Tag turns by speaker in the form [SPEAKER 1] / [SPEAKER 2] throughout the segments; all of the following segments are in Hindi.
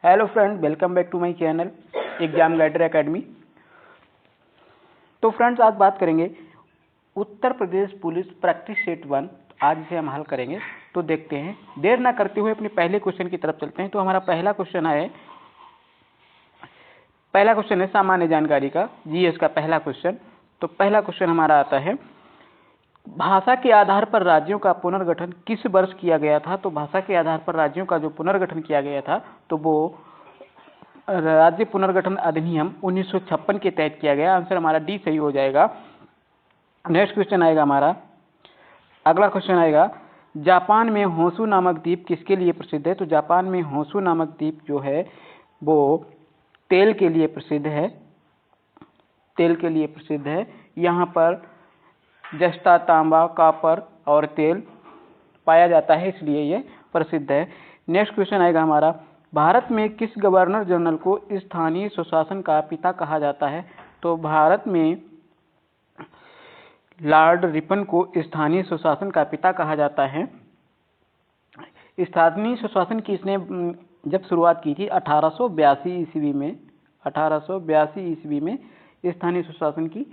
[SPEAKER 1] Hello friend, welcome back to my channel exam guider academy. तो फ्रेंड्स, आज बात करेंगे Uttar Pradesh police practice set 1। आज इसे हम हल करेंगे। तो देखते हैं, देर ना करते हुए अपने पहले क्वेश्चन की तरफ चलते हैं। तो हमारा पहला क्वेश्चन है सामान्य जानकारी का, जीएस का पहला क्वेश्चन। तो पहला क्वेश्चन हमारा आता है, भाषा के आधार पर राज्यों का पुनर्गठन किस वर्ष किया गया था। तो भाषा के आधार पर राज्यों का जो पुनर्गठन किया गया था तो वो राज्य पुनर्गठन अधिनियम 1956 के तहत किया गया। आंसर हमारा डी सही हो जाएगा। नेक्स्ट क्वेश्चन आएगा हमारा, अगला क्वेश्चन आएगा, जापान में होंशु नामक द्वीप किसके लिए प्रसिद्ध है। तो जापान में होंशु नामक द्वीप जो है वो तेल के लिए प्रसिद्ध है। तेल के लिए प्रसिद्ध है। यहाँ पर जस्ता, तांबा, कॉपर और तेल पाया जाता है, इसलिए ये प्रसिद्ध है। नेक्स्ट क्वेश्चन आएगा हमारा, भारत में किस गवर्नर जनरल को स्थानीय स्वशासन का पिता कहा जाता है। तो भारत में लॉर्ड रिपन को स्थानीय स्वशासन का पिता कहा जाता है। स्थानीय स्वशासन की इसने जब शुरुआत की थी 1882 ईस्वी में, 1882 ईस्वी में स्थानीय स्वशासन की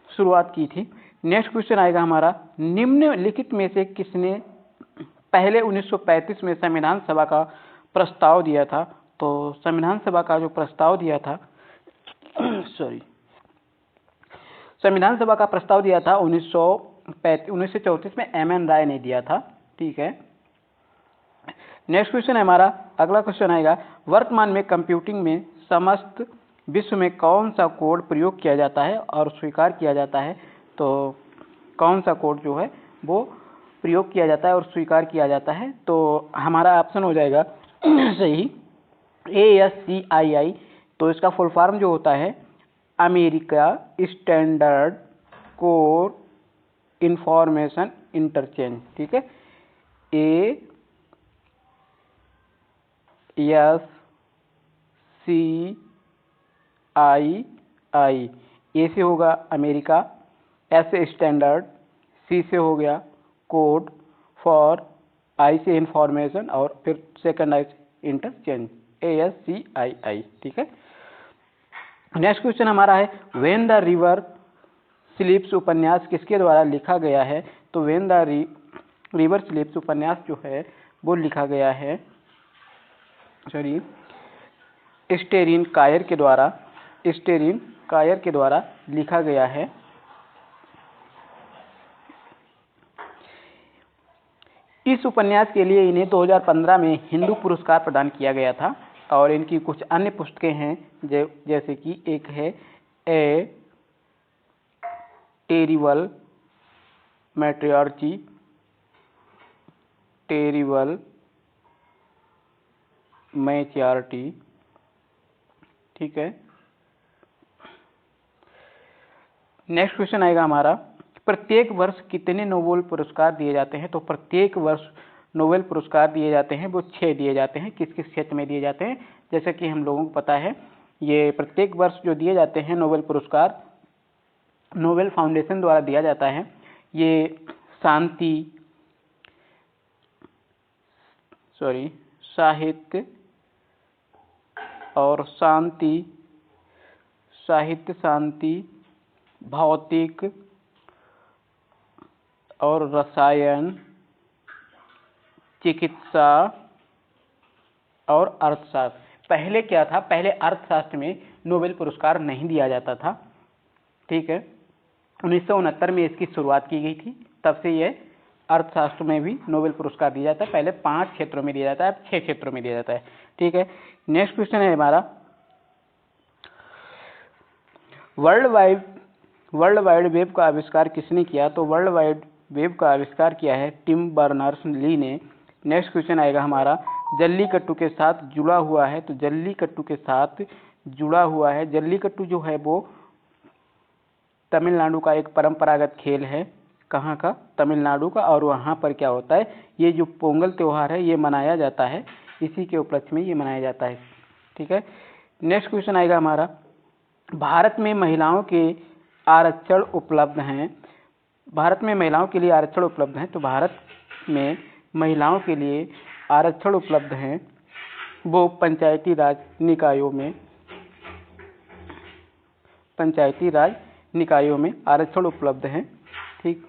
[SPEAKER 1] शुरुआत की थी। नेक्स्ट क्वेश्चन आएगा हमारा, निम्नलिखित में से किसने पहले 1935 में संविधान सभा का प्रस्ताव दिया था। तो संविधान सभा का जो प्रस्ताव दिया था संविधान सभा का प्रस्ताव दिया था 1934 में एम.एन. राय ने दिया था। ठीक है। नेक्स्ट क्वेश्चन है हमारा, अगला क्वेश्चन आएगा, वर्तमान में कंप्यूटिंग में समस्त विश्व में कौन सा कोड प्रयोग किया जाता है और स्वीकार किया जाता है। तो कौन सा कोड जो है वो प्रयोग किया जाता है और स्वीकार किया जाता है। तो हमारा ऑप्शन हो जाएगा सही, ASCII। तो इसका फुल फॉर्म जो होता है America standard code information interchange. ठीक है, ASCII। ए से होगा अमेरिका, एस से स्टैंडर्ड, सी से हो गया कोड, फॉर आई से इंफॉर्मेशन और फिर सेकंड आई से इंटरचेंज, ASCII। ठीक है। नेक्स्ट क्वेश्चन हमारा है, व्हेन द रिवर स्लीप्स उपन्यास किसके द्वारा लिखा गया है। तो व्हेन द रिवर स्लीप्स उपन्यास जो है वो लिखा गया है स्टेरिन कायर के द्वारा लिखा गया है। इस उपन्यास के लिए इन्हें 2015 में हिंदू पुरस्कार प्रदान किया गया था। और इनकी कुछ अन्य पुस्तकें हैं जैसे कि एक है ए टेरिबल मैट्रियार्ची, ठीक है। नेक्स्ट क्वेश्चन आएगा हमारा, प्रत्येक वर्ष कितने नोबेल पुरस्कार दिए जाते हैं। तो प्रत्येक वर्ष नोबेल पुरस्कार दिए जाते हैं वो 6 दिए जाते हैं। किस किस क्षेत्र में दिए जाते हैं, जैसे कि हम लोगों को पता है, ये प्रत्येक वर्ष जो दिए जाते हैं नोबेल पुरस्कार नोबेल फाउंडेशन द्वारा दिया जाता है। ये साहित्य और शांति, भौतिक और रसायन, चिकित्सा और अर्थशास्त्र। पहले क्या था, पहले अर्थशास्त्र में नोबेल पुरस्कार नहीं दिया जाता था। ठीक है, 1969 में इसकी शुरुआत की गई थी, तब से यह अर्थशास्त्र में भी नोबेल पुरस्कार दिया जाता है। पहले 5 क्षेत्रों में दिया जाता है, अब 6 क्षेत्रों में दिया जाता है। ठीक है। नेक्स्ट क्वेश्चन है हमारा, वर्ल्ड वाइड वेब का आविष्कार किसने किया। तो वर्ल्ड वाइड वेब का आविष्कार किया है टिम बर्नर्स-ली ने। नेक्स्ट क्वेश्चन आएगा हमारा, जल्लीकट्टू के साथ जुड़ा हुआ है। तो जल्लीकट्टू के साथ जुड़ा हुआ है, जल्लीकट्टू जो है वो तमिलनाडु का एक परंपरागत खेल है। कहाँ का, तमिलनाडु का। और वहाँ पर क्या होता है, ये जो पोंगल त्यौहार है ये मनाया जाता है, इसी के उपलक्ष्य में ये मनाया जाता है। ठीक है। नेक्स्ट क्वेश्चन आएगा हमारा, भारत में महिलाओं के आरक्षण उपलब्ध हैं। भारत में महिलाओं के लिए आरक्षण उपलब्ध हैं। तो भारत में महिलाओं के लिए आरक्षण उपलब्ध हैं वो पंचायती राज निकायों में आरक्षण उपलब्ध है। ठीक,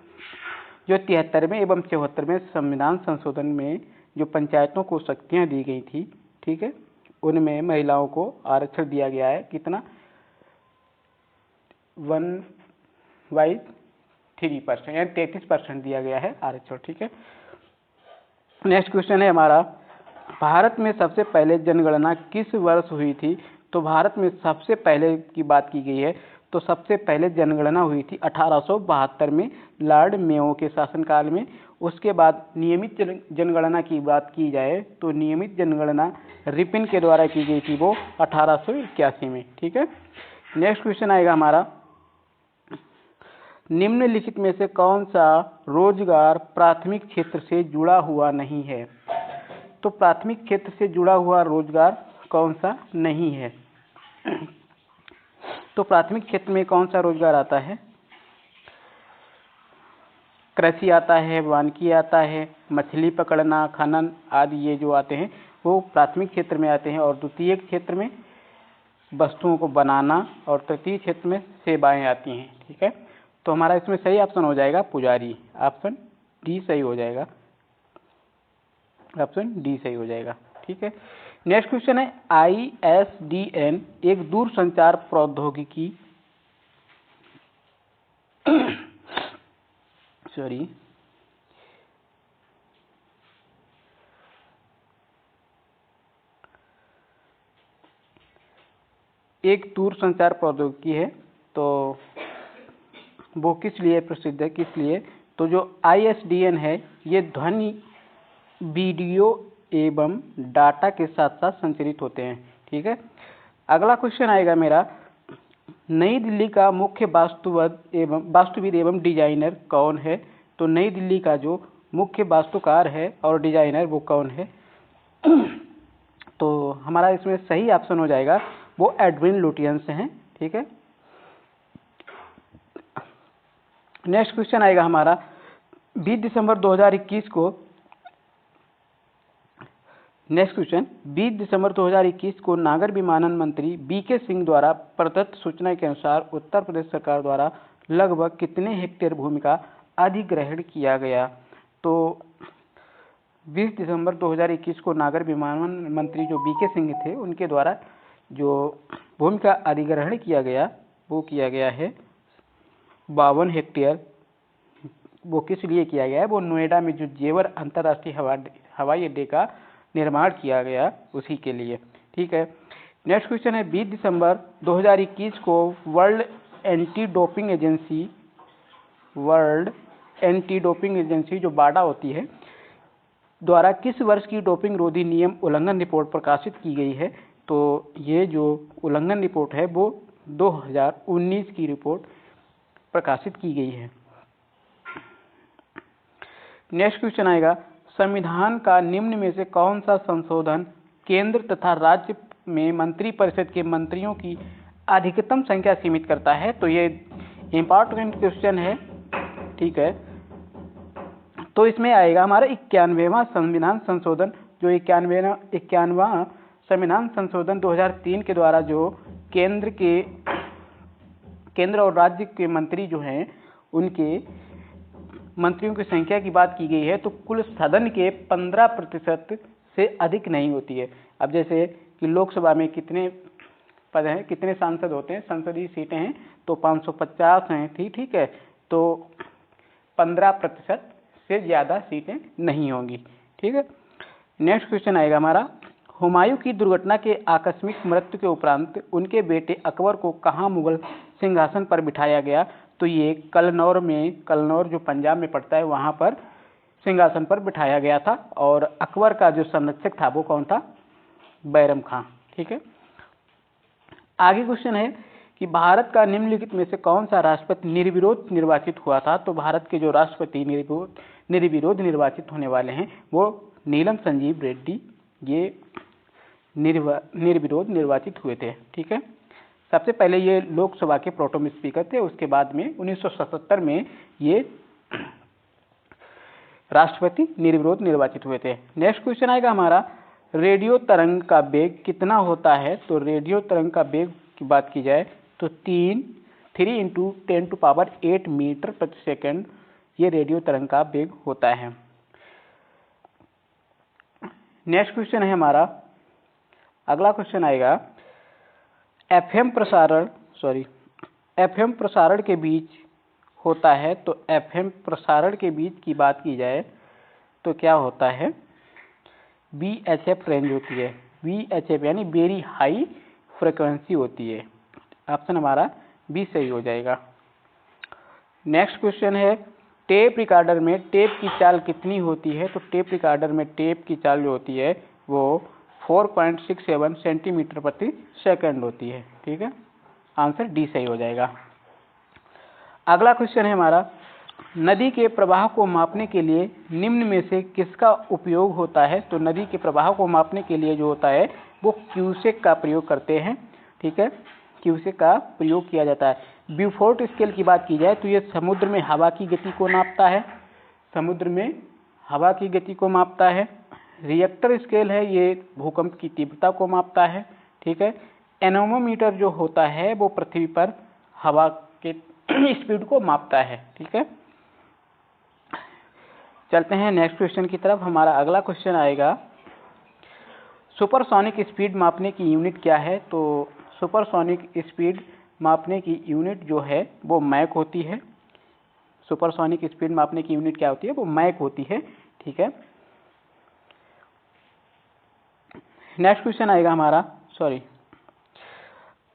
[SPEAKER 1] जो 73वें एवं 74वें संविधान संशोधन में जो पंचायतों को शक्तियां दी गई थी, ठीक है, उनमें महिलाओं को आरक्षण दिया गया है। कितना? 1/3%, यानी 33% दिया गया है आरक्षण। ठीक है, नेक्स्ट क्वेश्चन है हमारा, भारत में सबसे पहले जनगणना किस वर्ष हुई थी? तो भारत में सबसे पहले की बात की गई है तो सबसे पहले जनगणना हुई थी 1872 में लॉर्ड मेयो के शासनकाल में। उसके बाद नियमित जनगणना की बात की जाए तो नियमित जनगणना रिपिन के द्वारा की गई थी, वो 1881 में। ठीक है, नेक्स्ट क्वेश्चन आएगा हमारा, निम्नलिखित में से कौन सा रोजगार प्राथमिक क्षेत्र से जुड़ा हुआ नहीं है? तो प्राथमिक क्षेत्र से जुड़ा हुआ रोजगार कौन सा नहीं है? तो प्राथमिक क्षेत्र में कौन सा रोजगार आता है? कृषि आता है, वानिकी आता है, मछली पकड़ना, खनन आदि, ये जो आते हैं वो प्राथमिक क्षेत्र में आते हैं। और द्वितीय क्षेत्र में वस्तुओं को बनाना, और तृतीय क्षेत्र में सेवाएं आती हैं। ठीक है, तो हमारा इसमें सही ऑप्शन हो जाएगा पुजारी, ऑप्शन डी सही हो जाएगा, ऑप्शन डी सही हो जाएगा। ठीक है, नेक्स्ट क्वेश्चन है, ISDN एक दूरसंचार प्रौद्योगिकी एक दूरसंचार प्रौद्योगिकी है। तो वो किस लिए प्रसिद्ध है, किस लिए? तो जो ISDN है ये ध्वनि, वीडियो एवं डाटा के साथ साथ संचारित होते हैं। ठीक है, अगला क्वेश्चन आएगा मेरा, नई दिल्ली का मुख्य वास्तुविद एवं डिजाइनर कौन है? तो नई दिल्ली का जो मुख्य वास्तुकार है और डिजाइनर वो कौन है? तो हमारा इसमें सही ऑप्शन हो जाएगा वो एडविन लुटियंस हैं। ठीक है, नेक्स्ट क्वेश्चन आएगा हमारा, 20 दिसंबर 2021 को नागर विमानन मंत्री BK सिंह द्वारा प्रदत्त सूचना के अनुसार उत्तर प्रदेश सरकार द्वारा लगभग कितने हेक्टेयर भूमि का अधिग्रहण किया गया? तो 20 दिसंबर 2021 को नागर विमानन मंत्री जो BK सिंह थे उनके द्वारा जो भूमि का अधिग्रहण किया गया वो किया गया है 52 हेक्टेयर। वो किस लिए किया गया है? वो नोएडा में जो जेवर अंतर्राष्ट्रीय हवाई अड्डे का निर्माण किया गया उसी के लिए। ठीक है, नेक्स्ट क्वेश्चन है, 20 दिसंबर 2021 को वर्ल्ड एंटी डोपिंग एजेंसी जो बाडा होती है द्वारा किस वर्ष की डोपिंग रोधी नियम उल्लंघन रिपोर्ट प्रकाशित की गई है? तो ये जो उल्लंघन रिपोर्ट है वो 2019 की रिपोर्ट प्रकाशित की गई है। नेक्स्ट क्वेश्चन आएगा, संविधान का निम्न में से कौन सा संशोधन केंद्र तथा राज्य में मंत्रिपरिषद के मंत्रियों की अधिकतम संख्या सीमित करता है? तो ये इम्पोर्टेंट क्वेश्चन है। ठीक है, तो इसमें आएगा हमारा 91वां संविधान संशोधन, जो 91वां संविधान संशोधन 2003 के द्वारा जो केंद्र और राज्य के मंत्री जो हैं उनके मंत्रियों की संख्या की बात की गई है तो कुल सदन के 15% से अधिक नहीं होती है। अब जैसे कि लोकसभा में कितने पद हैं, कितने सांसद होते हैं, संसदीय सीटें हैं तो 550 हैं थी। ठीक है, तो 15% से ज़्यादा सीटें नहीं होंगी। ठीक है, नेक्स्ट क्वेश्चन आएगा हमारा, हुमायूं की दुर्घटना के आकस्मिक मृत्यु के उपरांत उनके बेटे अकबर को कहाँ मुगल सिंहासन पर बिठाया गया? तो ये कलनौर जो पंजाब में पड़ता है वहाँ पर सिंहासन पर बिठाया गया था। और अकबर का जो संरक्षक था वो कौन था? बैरम खां। ठीक है, आगे क्वेश्चन है कि भारत का निम्नलिखित में से कौन सा राष्ट्रपति निर्विरोध निर्वाचित हुआ था? तो भारत के जो राष्ट्रपति निर्विरोध निर्वाचित होने वाले हैं वो नीलम संजीव रेड्डी, ये निर्विरोध निर्वाचित हुए थे। ठीक है, सबसे पहले ये लोकसभा के प्रोटेम स्पीकर थे, उसके बाद में 1977 में ये राष्ट्रपति निर्विरोध निर्वाचित हुए थे। नेक्स्ट क्वेश्चन आएगा हमारा, रेडियो तरंग का वेग कितना होता है? तो रेडियो तरंग का वेग की बात की जाए तो 3 × 10⁸ मीटर प्रति सेकंड ये रेडियो तरंग का वेग होता है। नेक्स्ट क्वेश्चन है हमारा, अगला क्वेश्चन आएगा, एफएम प्रसारण के बीच होता है। तो एफएम प्रसारण के बीच की बात की जाए तो क्या होता है? VHF रेंज होती है। VHF यानी वेरी हाई फ्रिक्वेंसी होती है। ऑप्शन हमारा बी सही हो जाएगा। नेक्स्ट क्वेश्चन है, टेप रिकॉर्डर में टेप की चाल कितनी होती है? तो टेप रिकॉर्डर में टेप की चाल जो होती है वो 4.67 सेंटीमीटर प्रति सेकंड होती है। ठीक है, आंसर डी सही हो जाएगा। अगला क्वेश्चन है हमारा, नदी के प्रवाह को मापने के लिए निम्न में से किसका उपयोग होता है? तो नदी के प्रवाह को मापने के लिए जो होता है वो क्यूसेक का प्रयोग करते हैं। ठीक है, क्यूसेक का प्रयोग किया जाता है। ब्यूफोर्ट स्केल की बात की जाए तो ये समुद्र में हवा की गति को नापता है, समुद्र में हवा की गति को मापता है। रिएक्टर स्केल है, ये भूकंप की तीव्रता को मापता है। ठीक है, एनोमोमीटर जो होता है वो पृथ्वी पर हवा के स्पीड को मापता है। ठीक है, चलते हैं नेक्स्ट क्वेश्चन की तरफ। हमारा अगला क्वेश्चन आएगा, सुपरसोनिक स्पीड मापने की यूनिट क्या है? तो सुपरसोनिक स्पीड मापने की यूनिट जो है वो मैक होती है। सुपरसोनिक स्पीड मापने की यूनिट क्या होती है? वो मैक होती है। ठीक है, नेक्स्ट क्वेश्चन आएगा हमारा,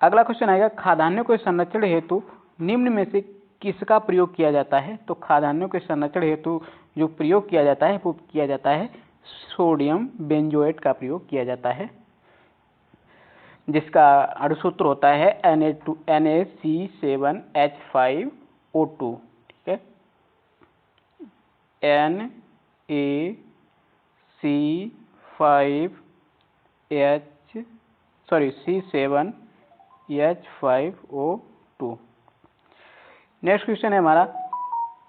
[SPEAKER 1] अगला क्वेश्चन आएगा, खाद्यान्नों के संरक्षण हेतु निम्न में से किसका प्रयोग किया जाता है? तो खाद्यान्नों के संरक्षण हेतु जो प्रयोग किया जाता है वो किया जाता है सोडियम बेंजोएट का प्रयोग किया जाता है, जिसका अणुसूत्र होता है NaC7H5O2। ठीक है, C7H5O2। नेक्स्ट क्वेश्चन है हमारा,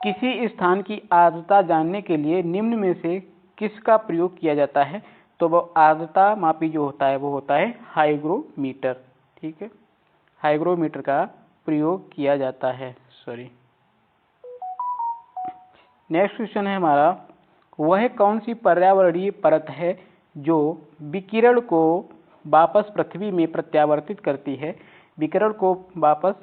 [SPEAKER 1] किसी स्थान की आर्द्रता जानने के लिए निम्न में से किसका प्रयोग किया जाता है? तो वो आर्द्रता मापी जो होता है वो होता है हाइग्रोमीटर। ठीक है, हाइग्रोमीटर का प्रयोग किया जाता है। नेक्स्ट क्वेश्चन है हमारा, वह कौन सी पर्यावरणीय परत है जो विकिरण को वापस पृथ्वी में प्रत्यावर्तित करती है? विकिरण को वापस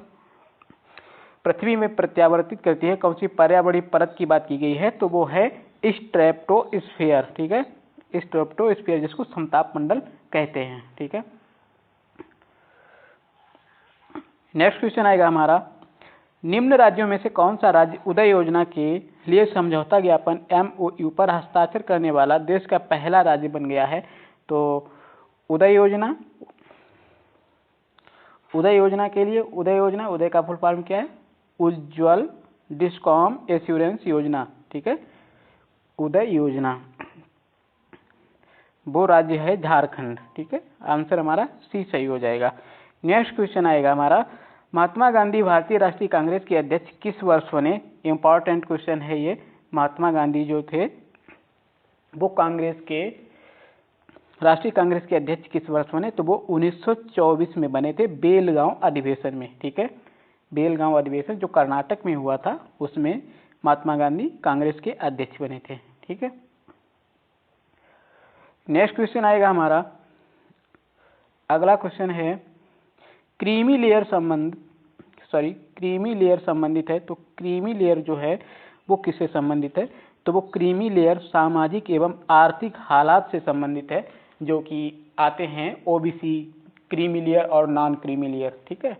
[SPEAKER 1] पृथ्वी में प्रत्यावर्तित करती है, कौन सी पर्यावरणीय परत की बात की गई है? तो वो है स्ट्रेटोस्फीयर। ठीक है, स्ट्रेटोस्फीयर जिसको समताप मंडल कहते हैं। ठीक है, नेक्स्ट क्वेश्चन आएगा हमारा, निम्न राज्यों में से कौन सा राज्य उदय योजना के लिए समझौता ज्ञापन MOU पर हस्ताक्षर करने वाला देश का पहला राज्य बन गया है? तो उदय योजना के लिए उदय का फुल फॉर्म क्या है? उज्ज्वल डिस्कॉम एश्योरेंस योजना। ठीक है, उदय योजना, वो राज्य है झारखंड। ठीक है, आंसर हमारा सी सही हो जाएगा। नेक्स्ट क्वेश्चन आएगा हमारा, महात्मा गांधी भारतीय राष्ट्रीय कांग्रेस के अध्यक्ष किस वर्ष बने? इंपॉर्टेंट क्वेश्चन है ये। महात्मा गांधी जो थे वो राष्ट्रीय कांग्रेस के अध्यक्ष किस वर्ष बने? तो वो 1924 में बने थे, बेलगांव अधिवेशन में। ठीक है, बेलगांव अधिवेशन जो कर्नाटक में हुआ था उसमें महात्मा गांधी कांग्रेस के अध्यक्ष बने थे। ठीक है, नेक्स्ट क्वेश्चन आएगा हमारा, अगला क्वेश्चन है, क्रीमी लेयर संबंधित है। तो क्रीमी लेयर जो है वो किससे संबंधित है? तो वो क्रीमी लेयर सामाजिक एवं आर्थिक हालात से संबंधित है, जो कि आते हैं OBC क्रीमी लेयर और नॉन क्रीमी लेयर। ठीक है,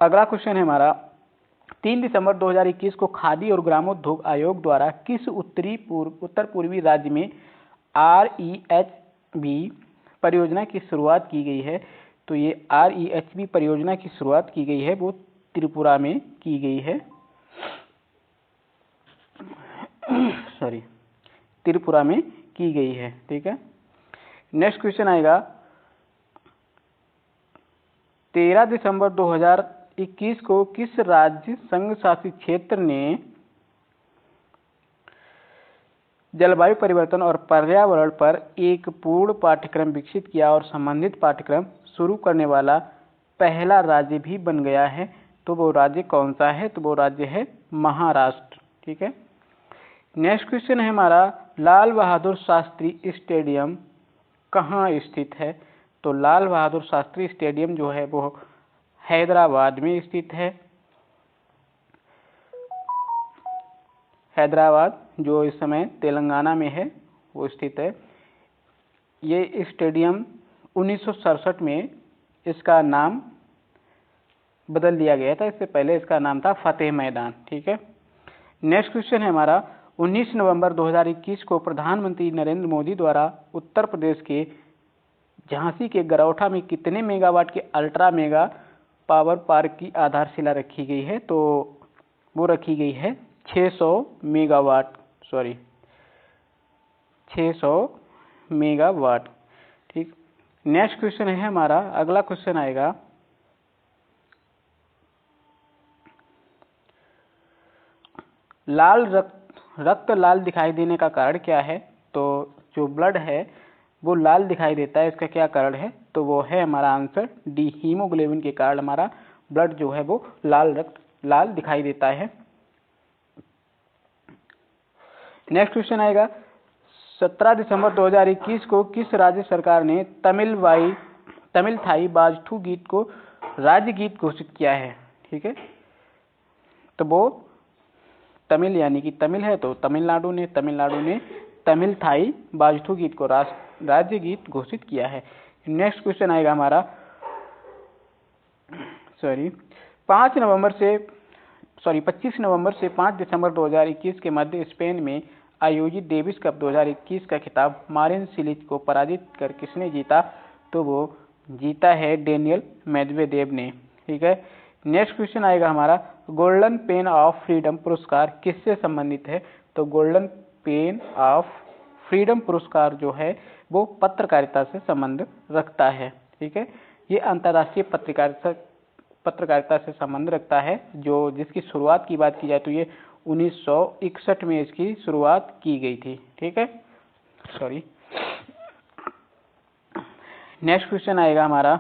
[SPEAKER 1] अगला क्वेश्चन है हमारा, 3 दिसंबर 2021 को खादी और ग्रामोद्योग आयोग द्वारा किस उत्तर पूर्वी राज्य में REHB परियोजना की शुरुआत की गई है? तो ये REHB परियोजना की शुरुआत की गई है वो त्रिपुरा में की गई है। त्रिपुरा में की गई है। ठीक है, नेक्स्ट क्वेश्चन आएगा, 13 दिसंबर 2021 को किस राज्य संघ शासित क्षेत्र ने जलवायु परिवर्तन और पर्यावरण पर एक पूर्ण पाठ्यक्रम विकसित किया और संबंधित पाठ्यक्रम शुरू करने वाला पहला राज्य भी बन गया है। तो वो राज्य कौन सा है? तो वो राज्य है महाराष्ट्र। ठीक है। नेक्स्ट क्वेश्चन है हमारा, लाल बहादुर शास्त्री स्टेडियम कहाँ स्थित है? तो लाल बहादुर शास्त्री स्टेडियम जो है वो हैदराबाद में स्थित है। हैदराबाद जो इस समय तेलंगाना में है वो स्थित है। ये स्टेडियम 1967 में इसका नाम बदल दिया गया था, इससे पहले इसका नाम था फतेह मैदान। ठीक है। नेक्स्ट क्वेश्चन है हमारा, 19 नवंबर 2021 को प्रधानमंत्री नरेंद्र मोदी द्वारा उत्तर प्रदेश के झांसी के गरौठा में कितने मेगावाट के अल्ट्रा मेगा पावर पार्क की आधारशिला रखी गई है? तो वो रखी गई है 600 मेगावाट, 600 मेगावाट। ठीक। नेक्स्ट क्वेश्चन है हमारा, अगला क्वेश्चन आएगा, लाल रक्त लाल दिखाई देने का कारण क्या है? तो जो ब्लड है वो लाल दिखाई देता है, इसका क्या कारण है? तो वो है हमारा आंसर डी, हीमोग्लोबिन के कारण हमारा ब्लड जो है वो लाल दिखाई देता है। नेक्स्ट क्वेश्चन आएगा, 17 दिसंबर 2021 को किस राज्य सरकार ने तमिल थाई बाजथू गीत को राज्य गीत घोषित किया है? ठीक है। तो वो तमिल यानी कि तमिल है तो तमिलनाडु ने तमिल थाई बाजथू गीत को राज्य गीत घोषित किया है। नेक्स्ट क्वेश्चन आएगा हमारा 25 नवंबर से 5 दिसंबर 2021 के मध्य स्पेन में आयोजित डेविस कप 2021 का खिताब मारिन सिलिच को पराजित कर किसने जीता? तो वो जीता है डेनियल मेदवेदेव ने। ठीक है। नेक्स्ट क्वेश्चन आएगा हमारा, गोल्डन पेन ऑफ फ्रीडम पुरस्कार किससे संबंधित है? तो गोल्डन पेन ऑफ फ्रीडम पुरस्कार जो है वो पत्रकारिता से संबंध रखता है। ठीक है। ये अंतर्राष्ट्रीय पत्रकारिता से संबंध रखता है, जो जिसकी शुरुआत की बात की जाए तो ये 1961 में इसकी शुरुआत की गई थी। ठीक है। नेक्स्ट क्वेश्चन आएगा हमारा,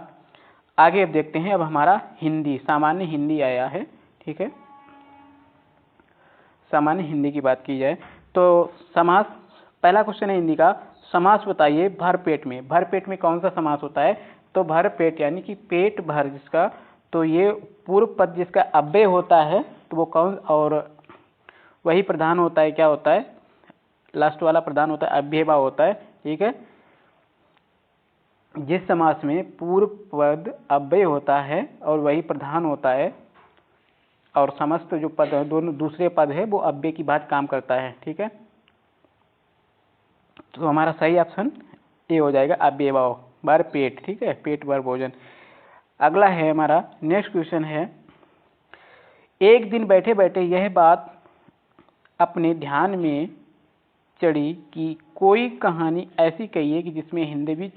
[SPEAKER 1] आगे अब देखते हैं, अब हमारा हिंदी, सामान्य हिंदी आया है। ठीक है। सामान्य हिंदी की बात की जाए तो समास, पहला क्वेश्चन है हिंदी का, समास बताइए भरपेट में। भरपेट में कौन सा समास होता है? तो भरपेट यानी कि पेट भर जिसका, तो ये पूर्व पद जिसका अव्यय होता है तो वो कौन, और वही प्रधान होता है, क्या होता है? लास्ट वाला प्रधान होता है, अव्ययभाव होता है। ठीक है। जिस समास में पूर्व पद अव्यय होता है और वही प्रधान होता है और समस्त जो पद है, दोनों दूसरे पद है वो अव्यय की बात काम करता है। ठीक है। तो हमारा सही ऑप्शन ए हो जाएगा, अव्ययभाव, भर पेट। ठीक है, पेट भर भोजन। अगला है हमारा नेक्स्ट क्वेश्चन है, एक दिन बैठे बैठे यह बात अपने ध्यान में चढ़ी कि कोई कहानी ऐसी कहिए कि जिसमें हिंदवी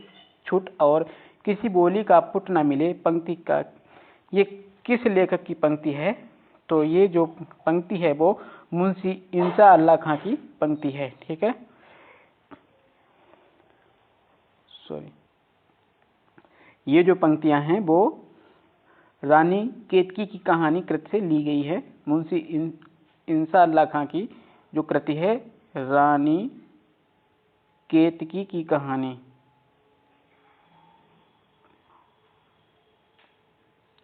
[SPEAKER 1] छूट और किसी बोली का पुट न मिले। पंक्ति का ये किस लेखक की पंक्ति है? तो ये जो पंक्ति है वो मुंशी इंसा अल्लाह खां की पंक्ति है। ठीक है। ये जो पंक्तियां हैं वो रानी केतकी की कहानी कृति से ली गई है। मुंशी इंसा अल्लाह खां की जो कृति है रानी केतकी की कहानी,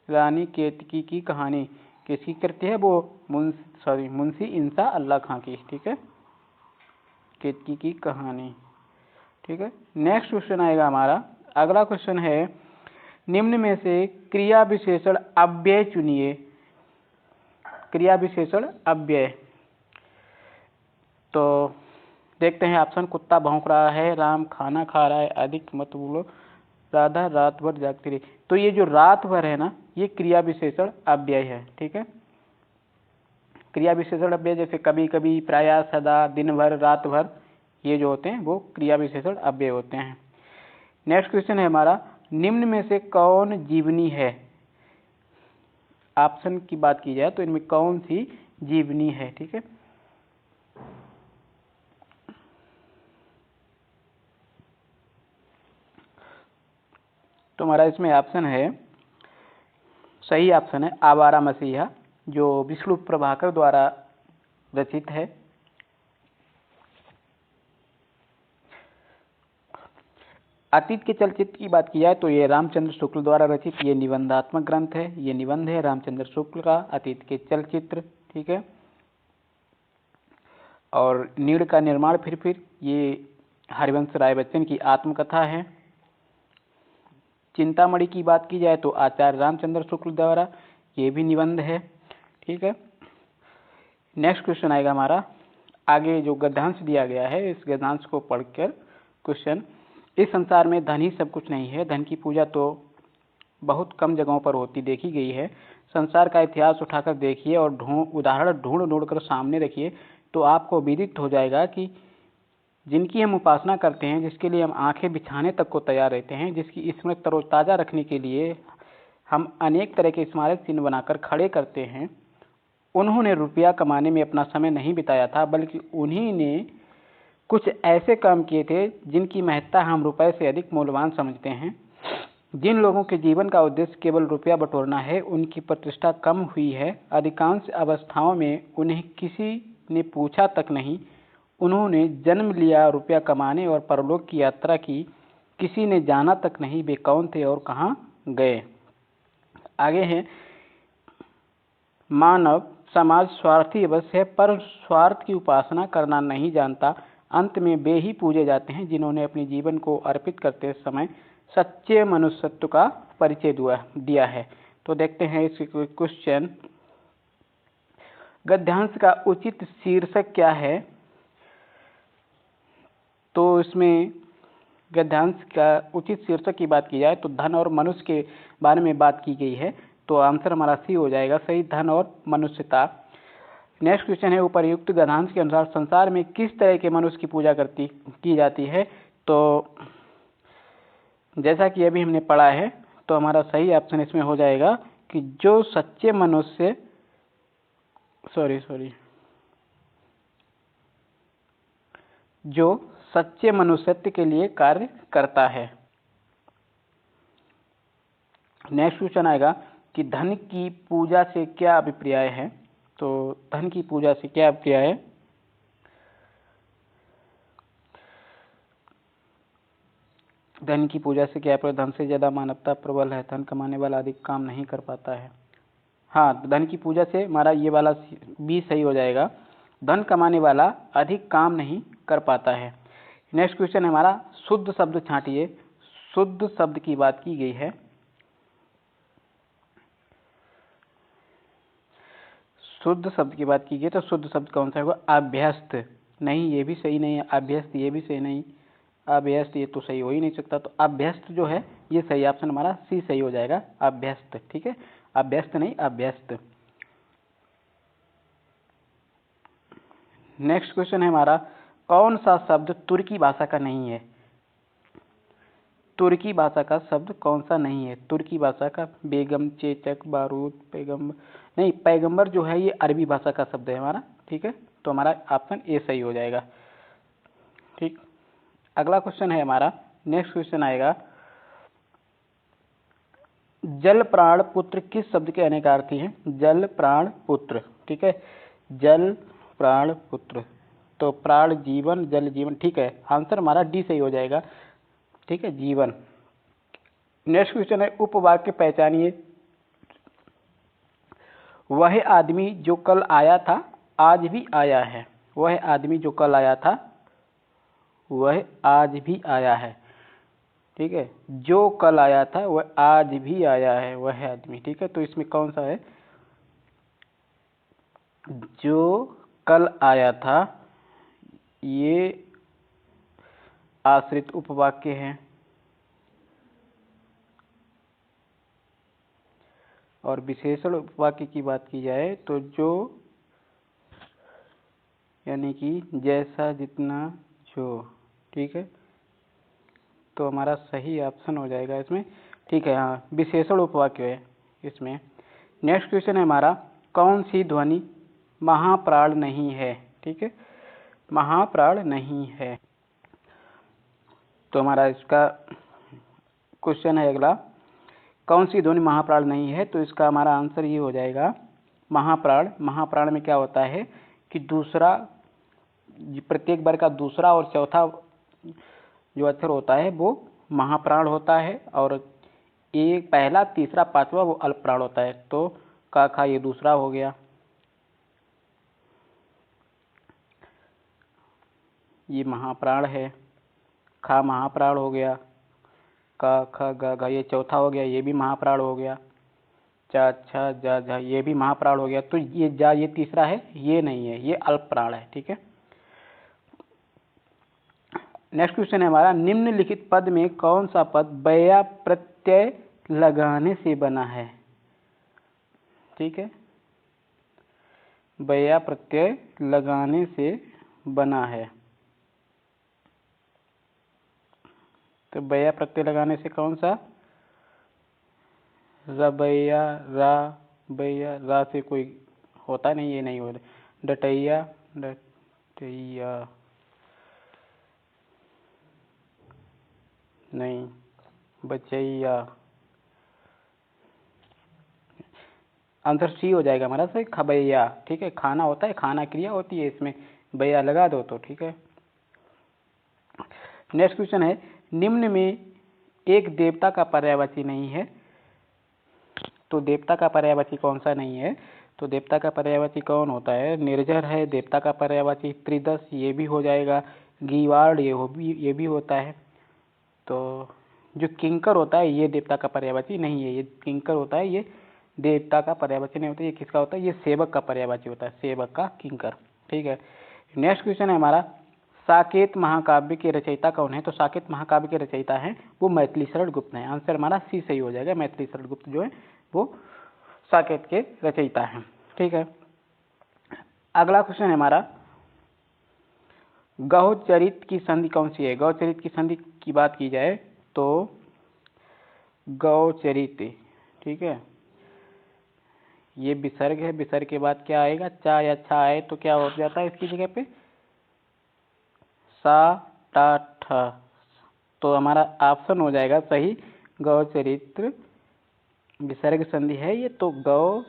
[SPEAKER 1] रानी केतकी की कहानी किसकी कृति है? वो मुंशी इंसा अल्लाह खां की। ठीक है, केतकी की कहानी। ठीक है। नेक्स्ट क्वेश्चन आएगा हमारा, अगला क्वेश्चन है, निम्न में से क्रिया विशेषण अव्यय चुनिए। क्रिया विशेषण अव्यय, तो देखते हैं ऑप्शन, कुत्ता भौंक रहा है, राम खाना खा रहा है, अधिक मत बोलो, राधा रात भर जागती रही। तो ये जो रात भर है ना, ये क्रिया विशेषण अव्यय है। ठीक है। क्रिया विशेषण अव्यय जैसे कभी कभी, प्रायः, सदा, दिन भर, रात भर, ये जो होते हैं वो क्रिया विशेषण अव्यय होते हैं। नेक्स्ट क्वेश्चन है हमारा, निम्न में से कौन जीवनी है? ऑप्शन की बात की जाए तो इनमें कौन सी जीवनी है? ठीक है। तो हमारा इसमें ऑप्शन है, सही ऑप्शन है आवारा मसीहा, जो विष्णु प्रभाकर द्वारा रचित है। अतीत के चलचित्र की बात की जाए तो ये रामचंद्र शुक्ल द्वारा रचित ये निबंधात्मक ग्रंथ है, ये निबंध है रामचंद्र शुक्ल का अतीत के चलचित्र, ठीक है। और नीड़ का निर्माण फिर ये हरिवंश राय बच्चन की आत्मकथा है। चिंतामणि की बात की जाए तो आचार्य रामचंद्र शुक्ल द्वारा ये भी निबंध है, ठीक है। नेक्स्ट क्वेश्चन आएगा हमारा, आगे जो गद्यांश दिया गया है इस गद्यांश को पढ़कर क्वेश्चन, इस संसार में धन ही सब कुछ नहीं है, धन की पूजा तो बहुत कम जगहों पर होती देखी गई है। संसार का इतिहास उठाकर देखिए और उदाहरण ढूंढ कर सामने रखिए तो आपको विदित हो जाएगा कि जिनकी हम उपासना करते हैं, जिसके लिए हम आंखें बिछाने तक को तैयार रहते हैं, जिसकी स्मृति तरोताज़ा रखने के लिए हम अनेक तरह के स्मारक चिन्ह बनाकर खड़े करते हैं, उन्होंने रुपया कमाने में अपना समय नहीं बिताया था, बल्कि उन्हीं ने कुछ ऐसे काम किए थे जिनकी महत्ता हम रुपए से अधिक मूल्यवान समझते हैं। जिन लोगों के जीवन का उद्देश्य केवल रुपया बटोरना है, उनकी प्रतिष्ठा कम हुई है। अधिकांश अवस्थाओं में उन्हें किसी ने पूछा तक नहीं, उन्होंने जन्म लिया, रुपया कमाने और परलोक की यात्रा की, किसी ने जाना तक नहीं वे कौन थे और कहाँ गए। आगे है, मानव समाज स्वार्थी अवश्य है पर स्वार्थ की उपासना करना नहीं जानता। अंत में वे ही पूजे जाते हैं जिन्होंने अपने जीवन को अर्पित करते समय सच्चे मनुष्यत्व का परिचय दिया है। तो देखते हैं इसके क्वेश्चन, गद्यांश का उचित शीर्षक क्या है। तो इसमें गद्यांश का उचित शीर्षक की बात की जाए तो धन और मनुष्य के बारे में बात की गई है, तो आंसर हमारा सी हो जाएगा सही, धन और मनुष्यता। नेक्स्ट क्वेश्चन है, उपर्युक्त गद्यांश के अनुसार संसार में किस तरह के मनुष्य की पूजा की जाती है। तो जैसा कि अभी हमने पढ़ा है तो हमारा सही ऑप्शन इसमें हो जाएगा कि जो सच्चे मनुष्य जो सच्चे मनुष्यत्व के लिए कार्य करता है। नेक्स्ट क्वेश्चन आएगा कि धन की पूजा से क्या अभिप्राय है। तो धन की पूजा से क्या अभिप्राय है। धन की पूजा से क्या है, धन से ज्यादा मानवता प्रबल है, धन कमाने वाला अधिक काम नहीं कर पाता है। हाँ, धन की पूजा से हमारा ये वाला बी सही हो जाएगा, धन कमाने वाला अधिक काम नहीं कर पाता है। नेक्स्ट क्वेश्चन है हमारा, शुद्ध शब्द छांटिए। शुद्ध शब्द की बात की गई है। शुद्ध शब्द की बात की गई तो शुद्ध शब्द कौन सा होगा, अभ्यस्त। नहीं, ये भी सही नहीं है। अभ्यस्त ये भी सही नहीं, अभ्यस्त ये तो सही हो ही नहीं सकता। तो अभ्यस्त जो है ये सही ऑप्शन हमारा सी सही हो जाएगा, अभ्यस्त। ठीक है, अभ्यस्त नहीं, अभ्यस्त। नेक्स्ट क्वेश्चन है हमारा, कौन सा शब्द तुर्की भाषा का नहीं है। तुर्की भाषा का शब्द कौन सा नहीं है। तुर्की भाषा का बेगम, चेचक, बारूद, पैगम्बर नहीं, पैगंबर जो है ये अरबी भाषा का शब्द है हमारा। ठीक है, तो हमारा ऑप्शन ए सही हो जाएगा। ठीक, अगला क्वेश्चन है हमारा, नेक्स्ट क्वेश्चन आएगा, जल प्राण पुत्र किस शब्द के अनेकार्थी हैं। जल प्राण पुत्र, ठीक है, जल प्राण पुत्र, तो प्राण जीवन, जल जीवन। ठीक है, आंसर हमारा डी सही हो जाएगा। ठीक है, जीवन। नेक्स्ट क्वेश्चन है, उपवाक्य पहचानिए। वह आदमी जो कल आया था आज भी आया है। वह आदमी जो कल आया था वह आज भी आया है। ठीक है, जो कल आया था वह आज भी आया है, वह आदमी। ठीक है, तो इसमें कौन सा है, जो कल आया था, ये आश्रित उपवाक्य है। और विशेषण उपवाक्य की बात की जाए तो जो, यानी कि जैसा, जितना, जो। ठीक है, तो हमारा सही ऑप्शन हो जाएगा इसमें। ठीक है, हाँ, विशेषण उपवाक्य है इसमें। नेक्स्ट क्वेश्चन है हमारा, कौन सी ध्वनि महाप्राण नहीं है। ठीक है, महाप्राण नहीं है। तो हमारा इसका क्वेश्चन है अगला, कौन सी ध्वनि महाप्राण नहीं है? तो इसका हमारा आंसर ये हो जाएगा महाप्राण। महाप्राण में क्या होता है कि दूसरा, प्रत्येक वर्ग का दूसरा और चौथा जो अक्षर होता है वो महाप्राण होता है, और एक पहला, तीसरा, पांचवा वो अल्पप्राण होता है। तो का खा ये दूसरा हो गया, ये महाप्राण है। खा महाप्राण हो गया, का ख ग घ ये चौथा हो गया, ये भी महाप्राण हो गया। चा छा जा झा ये भी महाप्राण हो गया। तो ये जा ये तीसरा है, ये नहीं है, ये अल्पप्राण है। ठीक है, नेक्स्ट क्वेश्चन है हमारा, निम्नलिखित पद में कौन सा पद बया प्रत्यय लगाने से बना है? ठीक है, बया प्रत्यय लगाने से बना है। तो बया प्रत्यय लगाने से कौन सा? रबैया, रा बैया, रा से कोई होता नहीं, ये नहीं हो रहा। डटैया, डटैया नहीं, बचैया, आंसर सी हो जाएगा हमारा सही, खबैया। ठीक है, खाना होता है, खाना क्रिया होती है, इसमें बैया लगा दो तो ठीक है। नेक्स्ट क्वेश्चन है, निम्न में एक देवता का पर्यायवाची नहीं है। तो देवता का पर्यायवाची कौन सा नहीं है? तो देवता का पर्यायवाची कौन होता है? निर्जर है देवता का पर्यायवाची। त्रिदश ये भी हो जाएगा। गीवाड़ ये भी होता है। तो जो किंकर होता है ये देवता का पर्यायवाची नहीं है। ये किंकर होता है, ये देवता का पर्यायवाची नहीं होता। ये किसका होता है? ये सेवक का पर्यायवाची होता है, सेवक का किंकर। ठीक है, नेक्स्ट क्वेश्चन है हमारा, साकेत महाकाव्य के रचयिता कौन है? तो साकेत महाकाव्य के रचयिता हैं वो मैथिली शरण गुप्त हैं। आंसर हमारा सी सही हो जाएगा। मैथिली शरण गुप्त जो है वो साकेत के रचयिता हैं। ठीक है, अगला क्वेश्चन है हमारा, गौचरित की संधि कौन सी है? गौचरित की संधि की बात की जाए तो गौचरित, ठीक है, ये विसर्ग है। विसर्ग के बाद क्या आएगा? चा या छा आए तो क्या हो जाता है इसकी जगह पे? सा टा ठ। तो हमारा ऑप्शन हो जाएगा सही, गौचरित्र विसर्ग संधि है ये, तो गौ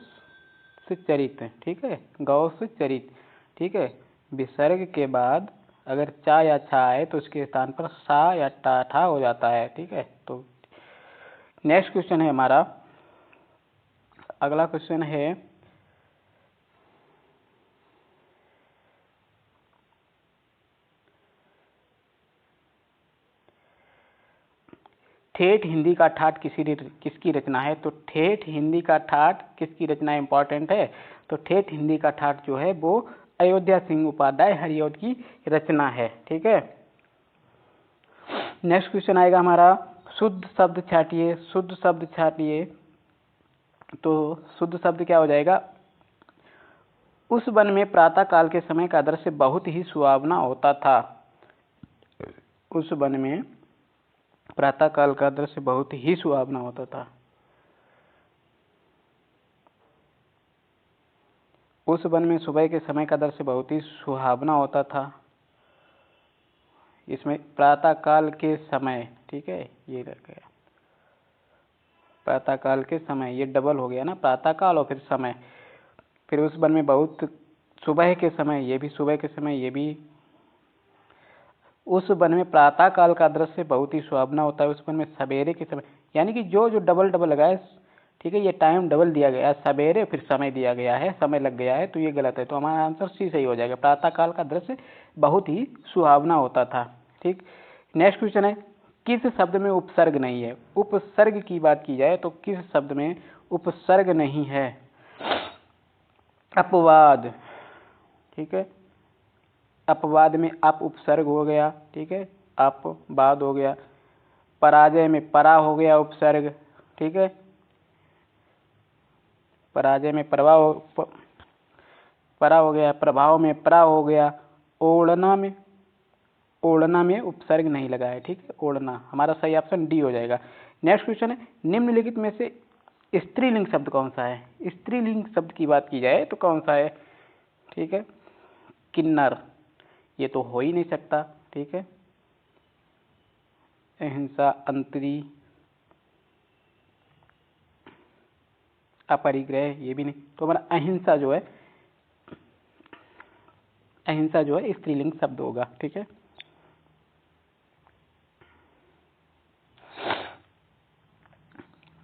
[SPEAKER 1] से चरित। ठीक है, गौ से चरित। ठीक है, विसर्ग के बाद अगर चा या छा आए तो उसके स्थान पर सा या टा ठा हो जाता है। ठीक है, तो नेक्स्ट क्वेश्चन है हमारा, अगला क्वेश्चन है, ठेठ हिंदी का ठाठ किसकी रचना है? तो ठेठ हिंदी का ठाठ किसकी रचना इंपॉर्टेंट है? तो ठेठ हिंदी का ठाठ जो है वो अयोध्या सिंह उपाध्याय हरिऔध की रचना है। ठीक है, नेक्स्ट क्वेश्चन आएगा हमारा, शुद्ध शब्द छाटिए। शुद्ध शब्द छाटिए, तो शुद्ध शब्द क्या हो जाएगा? उस वन में प्रातः काल के समय का दृश्य बहुत ही सुहावना होता था। उस वन में प्रातः काल का दृश्य बहुत ही सुहावना होता था। उस वन में सुबह के समय का दृश्य बहुत ही सुहावना होता था। इसमें प्रातः काल के समय, ठीक है, ये रह गया प्रातः काल के समय, ये डबल हो गया ना, प्रातः काल और फिर समय। फिर उस वन में बहुत सुबह के समय, ये भी सुबह के समय, ये भी उस वन में प्रातः काल का दृश्य बहुत ही सुहावना होता है। उस वन में सवेरे के समय, यानी कि जो जो डबल डबल लगा है, ठीक है, ये टाइम डबल दिया गया है, सवेरे फिर समय दिया गया है, समय लग गया है, तो ये गलत है। तो हमारा आंसर सी सही हो जाएगा, प्रातः काल का दृश्य बहुत ही सुहावना होता था। ठीक, नेक्स्ट क्वेश्चन है, किस शब्द में उपसर्ग नहीं है? उपसर्ग की बात की जाए तो किस शब्द में उपसर्ग नहीं है? अपवाद, ठीक है, अपवाद में अप उपसर्ग हो गया। ठीक है, अपवाद हो गया। पराजय में परा हो गया उपसर्ग। ठीक है, पराजय में परा हो गया। प्रभाव में परा हो गया। ओढ़ना में उपसर्ग नहीं लगा है। ठीक है, ओढ़ना, हमारा सही ऑप्शन डी हो जाएगा। नेक्स्ट क्वेश्चन है, निम्नलिखित में से स्त्रीलिंग शब्द कौन सा है? स्त्रीलिंग शब्द की बात की जाए तो कौन सा है? ठीक है, किन्नर, ये तो हो ही नहीं सकता। ठीक है, अहिंसा, अंतरी, अपरिग्रह ये भी नहीं। तो हमारा अहिंसा जो है स्त्रीलिंग शब्द होगा। ठीक है,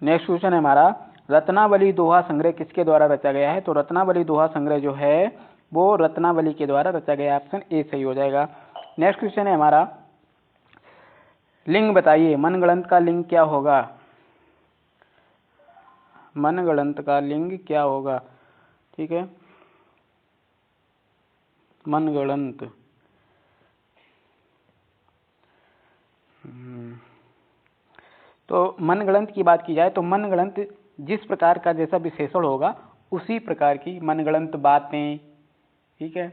[SPEAKER 1] नेक्स्ट क्वेश्चन है हमारा, रत्नावली दोहा संग्रह किसके द्वारा रचा गया है? तो रत्नावली दोहा संग्रह जो है वो रत्नावली के द्वारा रचा गया। ऑप्शन ए सही हो जाएगा। नेक्स्ट क्वेश्चन है हमारा, लिंग बताइए, मनगढ़ंत का लिंग क्या होगा? मनगढ़ंत का लिंग क्या होगा? ठीक है, मनगढ़ंत तो मनगढ़ंत की बात की जाए तो मनगढ़ंत जिस प्रकार का जैसा विशेषण होगा उसी प्रकार की मनगढ़ंत बातें, ठीक है,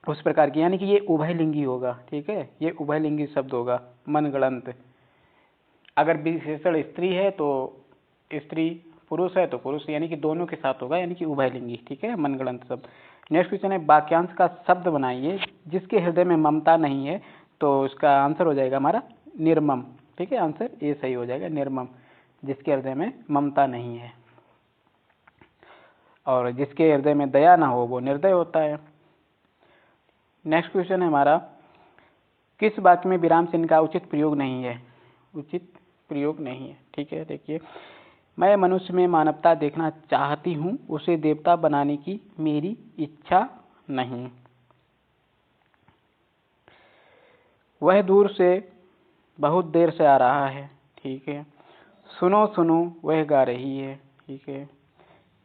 [SPEAKER 1] उस प्रकार की, यानी कि ये उभयलिंगी होगा। ठीक है, ये उभयलिंगी शब्द होगा मनगढ़ंत। अगर विशेषण स्त्री है तो स्त्री, पुरुष है तो पुरुष, यानी कि दोनों के साथ होगा, यानी कि उभयलिंगी। ठीक है, मनगढ़ंत शब्द। नेक्स्ट क्वेश्चन है, वाक्यांश का शब्द बनाइए जिसके हृदय में ममता नहीं है। तो इसका आंसर हो जाएगा हमारा निर्मम। ठीक है, आंसर ए सही हो जाएगा, निर्मम, जिसके हृदय में ममता नहीं है। और जिसके हृदय में दया ना हो वो निर्दय होता है। नेक्स्ट क्वेश्चन है हमारा, किस वाक्य में विराम चिन्ह का उचित प्रयोग नहीं है? उचित प्रयोग नहीं है। ठीक है, देखिए, मैं मनुष्य में मानवता देखना चाहती हूँ, उसे देवता बनाने की मेरी इच्छा नहीं। वह दूर से बहुत देर से आ रहा है। ठीक है, सुनो सुनो वह गा रही है। ठीक है,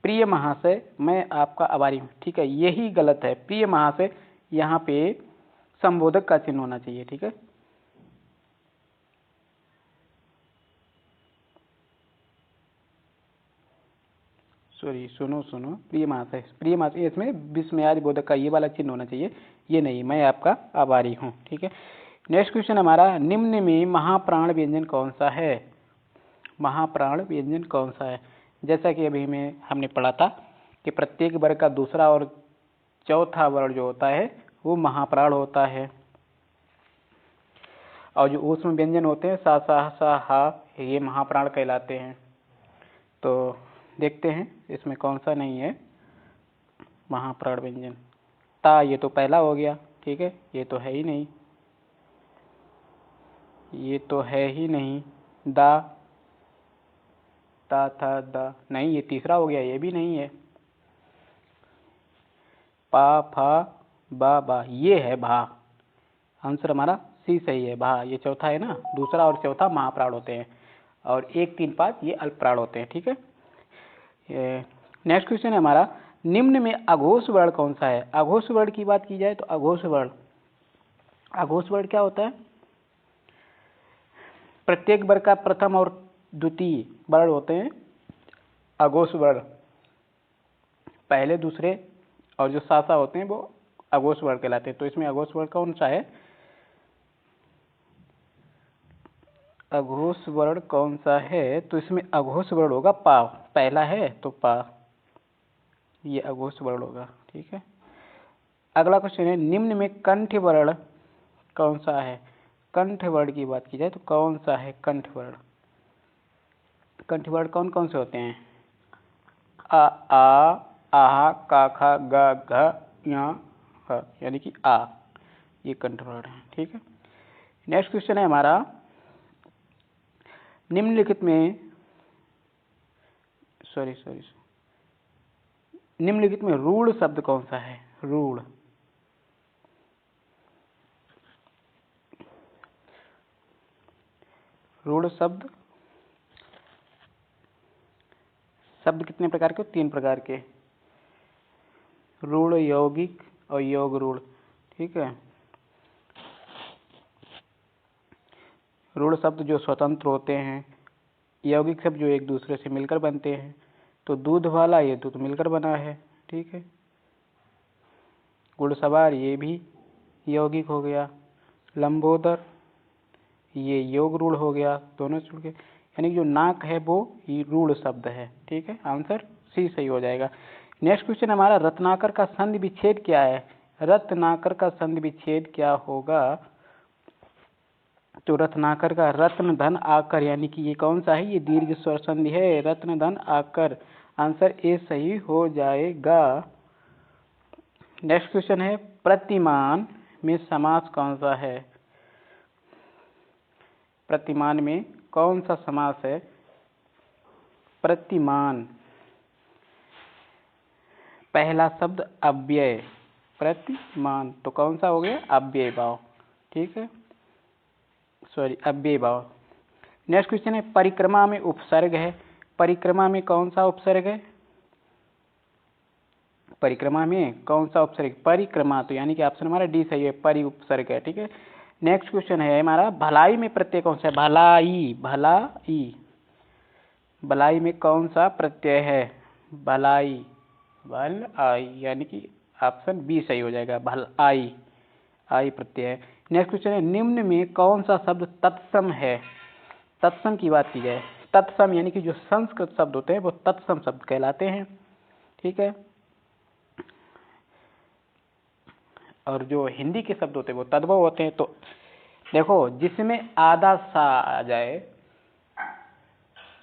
[SPEAKER 1] प्रिय महाशय मैं आपका आभारी हूँ। ठीक है, यही गलत है, प्रिय महाशय यहाँ पे संबोधक का चिन्ह होना चाहिए। ठीक है, सॉरी, सुनो सुनो प्रिय महाशय, प्रिय महाशय इसमें विस्मयादि बोधक का ये वाला चिन्ह होना चाहिए, ये नहीं, मैं आपका आभारी हूँ। ठीक है, नेक्स्ट क्वेश्चन हमारा, निम्न में महाप्राण व्यंजन कौन सा है? महाप्राण व्यंजन कौन सा है? जैसा कि अभी में हमने पढ़ा था कि प्रत्येक वर्ग का दूसरा और चौथा वर्ण जो होता है वो महाप्राण होता है, और जो ऊष्म व्यंजन होते हैं सा सा सा हा, ये महाप्राण कहलाते हैं। तो देखते हैं इसमें कौन सा नहीं है महाप्राण व्यंजन। ता, ये तो पहला हो गया। ठीक है, ये तो है ही नहीं, ये तो है ही नहीं। दा, ता था दा, नहीं, ये तीसरा हो गया, ये भी नहीं है। पा फा बा बा, ये है भा। आंसर हमारा सी सही है, भा। ये चौथा है ना, दूसरा और चौथा महाप्राण होते हैं, और 1 3 5 ये अल्पप्राण होते हैं। ठीक है, नेक्स्ट क्वेश्चन है हमारा, निम्न में अघोष वर्ण कौन सा है? अघोष वर्ण की बात की जाए तो अघोष वर्ण क्या होता है? प्रत्येक वर्ग का प्रथम और द्वितीय वर्ण होते हैं अघोष वर्ण, पहले दूसरे और जो सासा होते हैं वो अघोष वर्ण कहलाते हैं। तो इसमें अघोष वर्ण कौन सा है? अघोष वर्ण कौन सा है? तो इसमें अघोष वर्ण होगा पा, पहला है तो पा, ये अघोष वर्ण होगा। ठीक है, अगला क्वेश्चन है, निम्न में कंठ वर्ण कौन सा है? कंठ वर्ण की बात की जाए तो कौन सा है कंठ वर्ण? कंठ वर्ण कौन कौन से होते हैं? आ आ, आहा, का खा, ग घ, या, यानी कि आ, ये कंठ वर्ण है। ठीक है, नेक्स्ट क्वेश्चन है हमारा, निम्नलिखित में निम्नलिखित में रूढ़ शब्द कौन सा है? रूढ़ शब्द कितने प्रकार के? 3 प्रकार के, रूढ़, यौगिक और योग रूढ़। ठीक है, रूढ़ शब्द जो स्वतंत्र होते हैं, यौगिक शब्द जो एक दूसरे से मिलकर बनते हैं। तो दूध वाला, ये दूध मिलकर बना है। ठीक है, घुड़सवार, ये भी यौगिक हो गया। लंबोदर, ये योग रूढ़ हो गया, दोनों जुड़ के, यानी जो नाक है वो ये रूढ़ शब्द है। ठीक है, आंसर सी सही हो जाएगा। नेक्स्ट क्वेश्चन हमारा, रत्नाकर का संधि विच्छेद क्या है? रत्नाकर का संधि विच्छेद क्या होगा? तो रत्नाकर का रत्न धन आकर, यानी कि ये कौन सा है, ये दीर्घ स्वर संधि है, रत्न धन आकर। आंसर ए सही हो जाएगा। नेक्स्ट क्वेश्चन है, प्रतिमान में समास कौन सा है? प्रतिमान में कौन सा समास है? प्रतिमान, पहला शब्द अव्यय, प्रतिमान, तो कौन सा हो गया? अव्यय भाव, ठीक है, सॉरी अव्यय भाव। नेक्स्ट क्वेश्चन है, परिक्रमा में उपसर्ग है, परिक्रमा में कौन सा उपसर्ग है? परिक्रमा में कौन सा उपसर्ग? परिक्रमा, तो यानी कि ऑप्शन हमारा डी सही है, परि उपसर्ग है, ठीक है। नेक्स्ट क्वेश्चन है हमारा, भलाई में प्रत्यय कौन सा है? भलाई, भलाई, भलाई में कौन सा प्रत्यय है? भलाई, भल आई, यानी कि ऑप्शन बी सही हो जाएगा, भल आई, आई प्रत्यय है। नेक्स्ट क्वेश्चन है, निम्न में कौन सा शब्द तत्सम है? तत्सम की बात की जाए, तत्सम यानी कि जो संस्कृत शब्द होते हैं वो तत्सम शब्द कहलाते हैं, ठीक है। और जो हिंदी के शब्द होते हैं वो तद्भव होते हैं। तो देखो, जिसमें आधा सा आ जाए,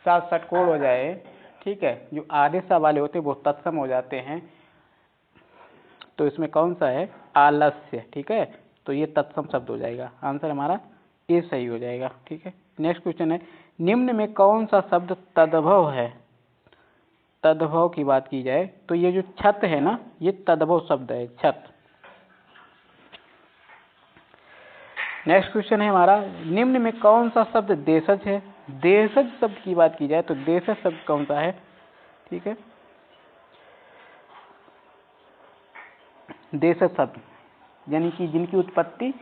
[SPEAKER 1] सा षटकोण हो जाए, ठीक है, जो आधे सा वाले होते हैं वो तत्सम हो जाते हैं। तो इसमें कौन सा है? आलस्य, ठीक है, तो ये तत्सम शब्द हो जाएगा। आंसर हमारा ए सही हो जाएगा, ठीक है। नेक्स्ट क्वेश्चन है, निम्न में कौन सा शब्द तद्भव है? तद्भव की बात की जाए तो ये जो छत है ना, ये तद्भव शब्द है, छत। नेक्स्ट क्वेश्चन है हमारा, निम्न में कौन सा शब्द देशज है? देशज शब्द की बात की जाए तो देशज शब्द कौन सा है? ठीक है, देशज शब्द यानी कि जिनकी उत्पत्ति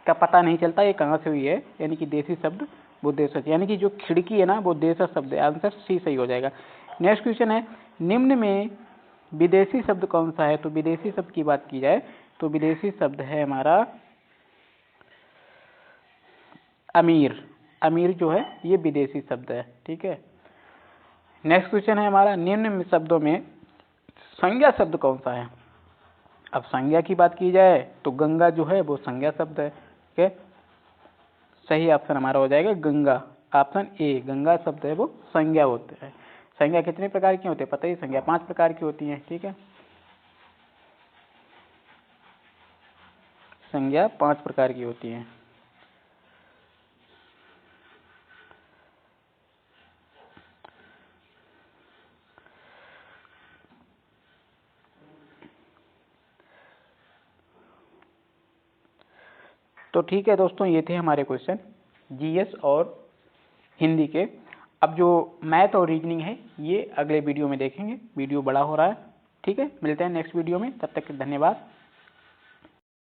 [SPEAKER 1] का पता नहीं चलता ये कहाँ से हुई है, यानी कि देशी शब्द वो देशज, यानी कि जो खिड़की है ना वो देशज शब्द है। आंसर सी सही हो जाएगा। नेक्स्ट क्वेश्चन है, निम्न में विदेशी शब्द कौन सा है? तो विदेशी शब्द की बात की जाए तो विदेशी शब्द है हमारा अमीर। अमीर जो है ये विदेशी शब्द है, ठीक है। नेक्स्ट क्वेश्चन है हमारा, निम्न शब्दों में संज्ञा शब्द कौन सा है? अब संज्ञा की बात की जाए तो गंगा जो है वो संज्ञा शब्द है, ठीक है। सही ऑप्शन हमारा हो जाएगा गंगा, ऑप्शन ए, गंगा शब्द है वो संज्ञा होते हैं। संज्ञा कितने प्रकार की होती है पता ही, संज्ञा 5 प्रकार की होती है, ठीक है। संज्ञा 5 प्रकार की होती है। तो ठीक है दोस्तों, ये थे हमारे क्वेश्चन जीएस और हिंदी के। अब जो मैथ और रीजनिंग है ये अगले वीडियो में देखेंगे, वीडियो बड़ा हो रहा है, ठीक है। मिलते हैं नेक्स्ट वीडियो में, तब तक धन्यवाद।